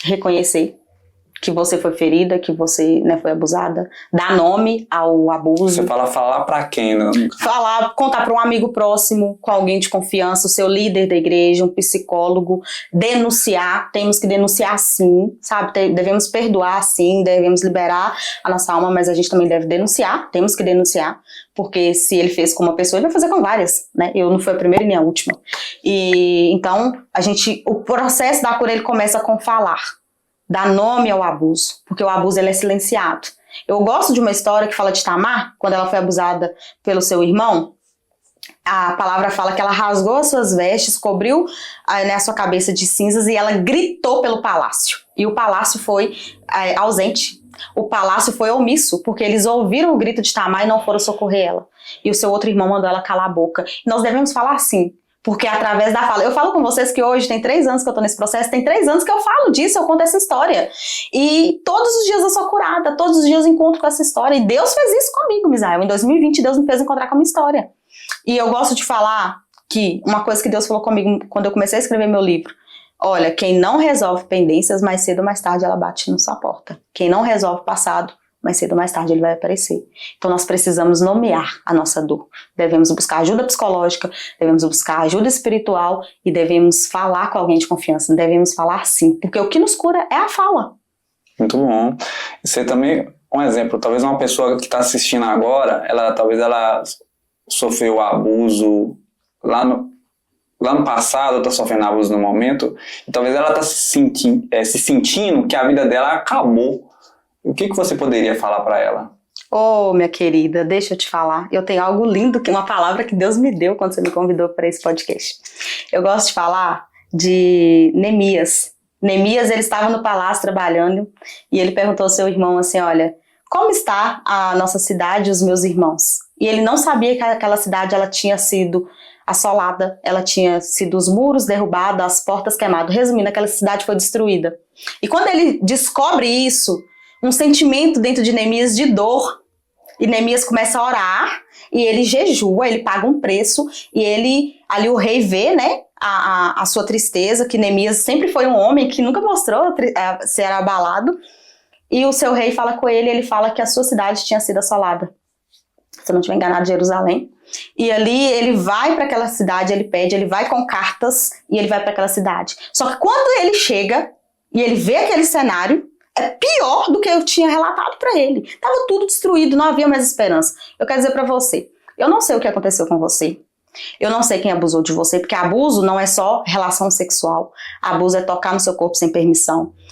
reconhecer que você foi ferida, que você, né, foi abusada, dar nome ao abuso. Você fala falar pra quem, né? Falar, contar para um amigo próximo, com alguém de confiança, o seu líder da igreja, um psicólogo, denunciar, temos que denunciar sim, sabe, devemos perdoar sim, devemos liberar a nossa alma, mas a gente também deve denunciar, temos que denunciar, porque se ele fez com uma pessoa, ele vai fazer com várias, né, eu não fui a primeira e nem a última. E então, o processo da cura, ele começa com falar, dar nome ao abuso, porque o abuso ele é silenciado. Eu gosto de uma história que fala de Tamar, quando ela foi abusada pelo seu irmão. A palavra fala que ela rasgou as suas vestes, cobriu a sua cabeça de cinzas e ela gritou pelo palácio. E o palácio foi ausente. O palácio foi omisso, porque eles ouviram o grito de Tamar e não foram socorrer ela. E o seu outro irmão mandou ela calar a boca. E nós devemos falar assim, porque através da fala, eu falo com vocês que hoje tem 3 anos que eu tô nesse processo, tem 3 anos que eu falo disso, eu conto essa história. E todos os dias eu sou curada, todos os dias eu encontro com essa história. E Deus fez isso comigo, Misael. Em 2020, Deus me fez encontrar com a minha história. E eu gosto de falar que uma coisa que Deus falou comigo quando eu comecei a escrever meu livro, olha, quem não resolve pendências, mais cedo ou mais tarde ela bate na sua porta. Quem não resolve o passado, mais cedo ou mais tarde ele vai aparecer. Então nós precisamos nomear a nossa dor. Devemos buscar ajuda psicológica, devemos buscar ajuda espiritual e devemos falar com alguém de confiança. Devemos falar sim, porque o que nos cura é a fala. Muito bom. Você também, um exemplo, talvez uma pessoa que está assistindo agora, talvez ela sofreu abuso lá no passado, está sofrendo abuso no momento, e talvez ela está se sentindo que a vida dela acabou. O que você poderia falar para ela? Oh, minha querida, deixa eu te falar. Eu tenho algo lindo, uma palavra que Deus me deu quando você me convidou para esse podcast. Eu gosto de falar de Neemias. Neemias, ele estava no palácio trabalhando e ele perguntou ao seu irmão assim, olha, como está a nossa cidade e os meus irmãos? E ele não sabia que aquela cidade ela tinha sido assolada, ela tinha sido os muros derrubados, as portas queimadas. Resumindo, aquela cidade foi destruída. E quando ele descobre isso, um sentimento dentro de Neemias de dor, e Neemias começa a orar, e ele jejua, ele paga um preço, e ali o rei vê, né, a sua tristeza, que Neemias sempre foi um homem que nunca mostrou ser abalado, e o seu rei fala com ele fala que a sua cidade tinha sido assolada. Se eu não estiver enganado, Jerusalém. E ali ele vai para aquela cidade, ele vai com cartas, e ele vai para aquela cidade. Só que quando ele chega, e ele vê aquele cenário, é pior do que eu tinha relatado para ele. Tava tudo destruído, não havia mais esperança. Eu quero dizer para você, eu não sei o que aconteceu com você. Eu não sei quem abusou de você, porque abuso não é só relação sexual. Abuso é tocar no seu corpo sem permissão.